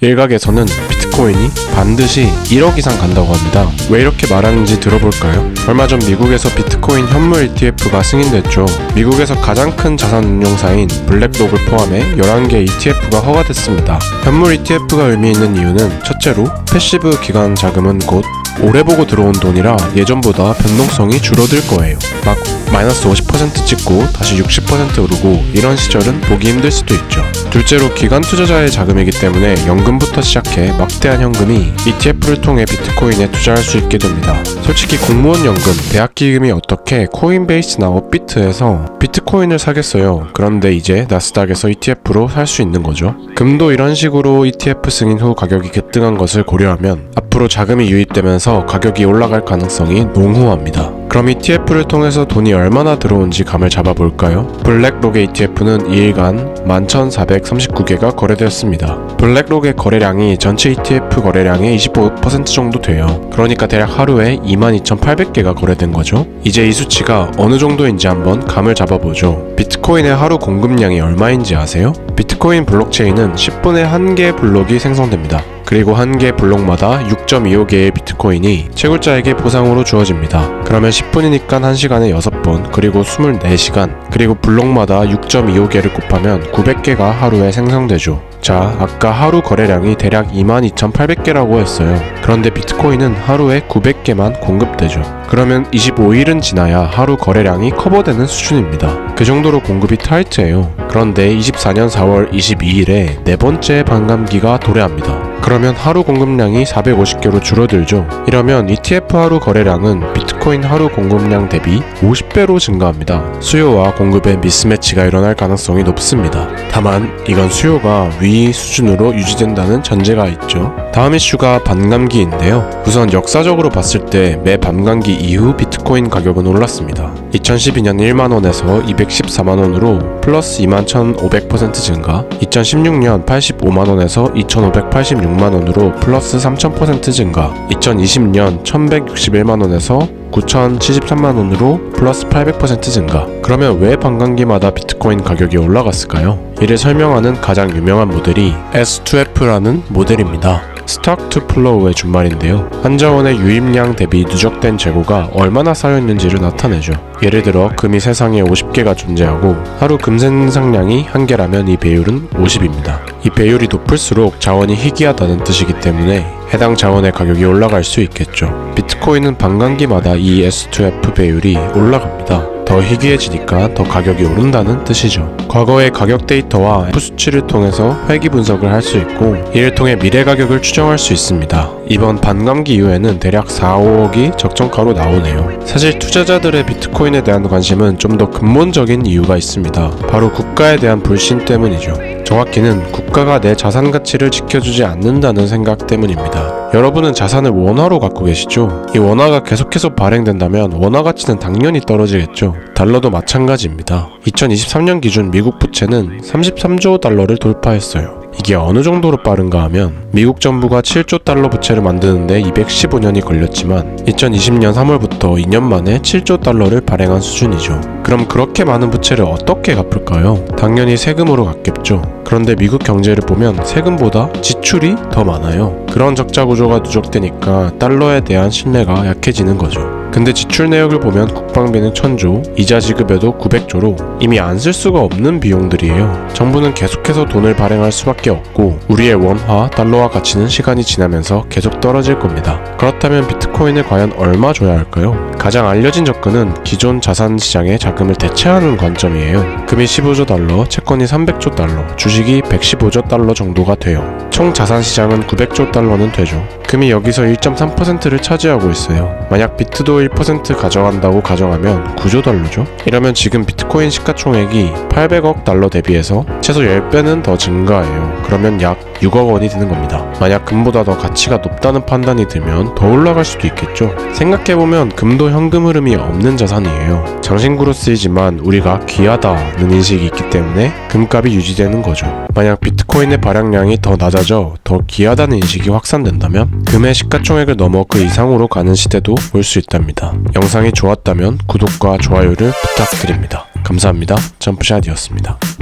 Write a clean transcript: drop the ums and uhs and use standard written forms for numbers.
일각에서는 비트코인이 반드시 1억 이상 간다고 합니다. 왜 이렇게 말하는지 들어볼까요? 얼마 전 미국에서 비트코인 현물 ETF가 승인됐죠. 미국에서 가장 큰 자산 운용사인 블랙록을 포함해 11개 ETF가 허가됐습니다. 현물 ETF가 의미 있는 이유는 첫째로 패시브 기관 자금은 곧 오래 보고 들어온 돈이라 예전보다 변동성이 줄어들 거예요. 막 마이너스 50% 찍고 다시 60% 오르고 이런 시절은 보기 힘들 수도 있죠. 둘째로 기관 투자자의 자금이기 때문에 연금부터 시작해 막대한 현금이 ETF를 통해 비트코인에 투자할 수 있게 됩니다. 솔직히 공무원 연금, 대학 기금이 어떻게 코인베이스나 업비트에서 비트코인을 사겠어요. 그런데 이제 나스닥에서 ETF로 살 수 있는 거죠. 금도 이런 식으로 ETF 승인 후 가격이 급등한 것을 고려하면 앞으로 자금이 유입되면서 가격이 올라갈 가능성이 농후합니다. 그럼 ETF를 통해서 돈이 얼마나 들어온지 감을 잡아볼까요? 블랙록의 ETF는 2일간 11,439개가 거래되었습니다. 블랙록의 거래량이 전체 ETF 거래량의 25% 정도 돼요. 그러니까 대략 하루에 22,800개가 거래된 거죠. 이제 이 수치가 어느 정도인지 한번 감을 잡아보죠. 비트코인의 하루 공급량이 얼마인지 아세요? 비트코인 블록체인은 10분에 1개의 블록이 생성됩니다. 그리고 한 개 블록마다 6.25개의 비트코인이 채굴자에게 보상으로 주어집니다. 그러면 10분이니까 1시간에 6번, 그리고 24시간, 그리고 블록마다 6.25개를 곱하면 900개가 하루에 생성되죠. 자, 아까 하루 거래량이 대략 22,800개라고 했어요. 그런데 비트코인은 하루에 900개만 공급되죠. 그러면 25일은 지나야 하루 거래량이 커버되는 수준입니다. 그 정도로 공급이 타이트해요. 그런데 24년 4월 22일에 네 번째 반감기가 도래합니다. 그러면 하루 공급량이 450개로 줄어들죠. 이러면 ETF 하루 거래량은 비트코인 하루 공급량 대비 50배로 증가합니다. 수요와 공급의 미스매치가 일어날 가능성이 높습니다. 다만 이건 수요가 위 수준으로 유지된다는 전제가 있죠. 다음 이슈가 반감기인데요. 우선 역사적으로 봤을 때 매 반감기 이후 비트코인 가격은 올랐습니다. 2012년 1만원에서 214만원으로 플러스 21,500% 증가, 2016년 85만원에서 2,586만원으로 플러스 3,000% 증가, 2020년 1,161만원에서 9,073만원으로 플러스 800% 증가. 그러면 왜 반감기마다 비트코인 가격이 올라갔을까요? 이를 설명하는 가장 유명한 모델이 S2F라는 모델입니다. 스톡 투 플로우의 준말인데요. 한 자원의 유입량 대비 누적된 재고가 얼마나 쌓여있는지를 나타내죠. 예를 들어 금이 세상에 50개가 존재하고 하루 금 생산량이 1개라면 이 배율은 50입니다. 이 배율이 높을수록 자원이 희귀하다는 뜻이기 때문에 해당 자원의 가격이 올라갈 수 있겠죠. 비트코인은 반감기마다 이 S2F 배율이 올라갑니다. 더 희귀해지니까 더 가격이 오른다는 뜻이죠. 과거의 가격 데이터와 F 수치를 통해서 회귀 분석을 할 수 있고 이를 통해 미래 가격을 추정할 수 있습니다. 이번 반감기 이후에는 대략 4, 5억이 적정가로 나오네요. 사실 투자자들의 비트코인에 대한 관심은 좀 더 근본적인 이유가 있습니다. 바로 국가에 대한 불신 때문이죠. 정확히는 국가가 내 자산 가치를 지켜주지 않는다는 생각 때문입니다. 여러분은 자산을 원화로 갖고 계시죠? 이 원화가 계속해서 발행된다면 원화 가치는 당연히 떨어지겠죠. 달러도 마찬가지입니다. 2023년 기준 미국 부채는 33조 달러를 돌파했어요. 이게 어느 정도로 빠른가 하면 미국 정부가 7조 달러 부채를 만드는데 215년이 걸렸지만 2020년 3월부터 2년 만에 7조 달러를 발행한 수준이죠. 그럼 그렇게 많은 부채를 어떻게 갚을까요? 당연히 세금으로 갚겠죠. 그런데 미국 경제를 보면 세금보다 지출이 더 많아요. 그런 적자 구조가 누적되니까 달러에 대한 신뢰가 약해지는 거죠. 근데 지출 내역을 보면 국방비는 1000조, 이자 지급에도 900조로 이미 안 쓸 수가 없는 비용들이에요. 정부는 계속해서 돈을 발행할 수밖에 없고 우리의 원화, 달러화 가치는 시간이 지나면서 계속 떨어질 겁니다. 그렇다면 비트코인을 과연 얼마 줘야 할까요? 가장 알려진 접근은 기존 자산 시장의 자금을 대체하는 관점이에요. 금이 15조 달러, 채권이 300조 달러, 주식이 115조 달러 정도가 돼요. 총 자산 시장은 900조 달러는 되죠. 금이 여기서 1.3%를 차지하고 있어요. 만약 비트도 1% 가져간다고 가정하면 9조 달러죠. 이러면 지금 비트코인 시가총액이 800억 달러 대비해서 최소 10배는 더 증가해요. 그러면 약 6억 원이 되는 겁니다. 만약 금보다 더 가치가 높다는 판단이 들면 더 올라갈 수도 있겠죠. 생각해보면 금도 현금 흐름이 없는 자산이에요. 장신구로 쓰이지만 우리가 귀하다는 인식이 있기 때문에 금값이 유지되는 거죠. 만약 비트코인의 발행량이 더 낮아져 더 귀하다는 인식이 확산된다면 금의 시가총액을 넘어 그 이상으로 가는 시대도 올 수 있답니다. 영상이 좋았다면 구독과 좋아요를 부탁드립니다. 감사합니다. 점프샷이었습니다.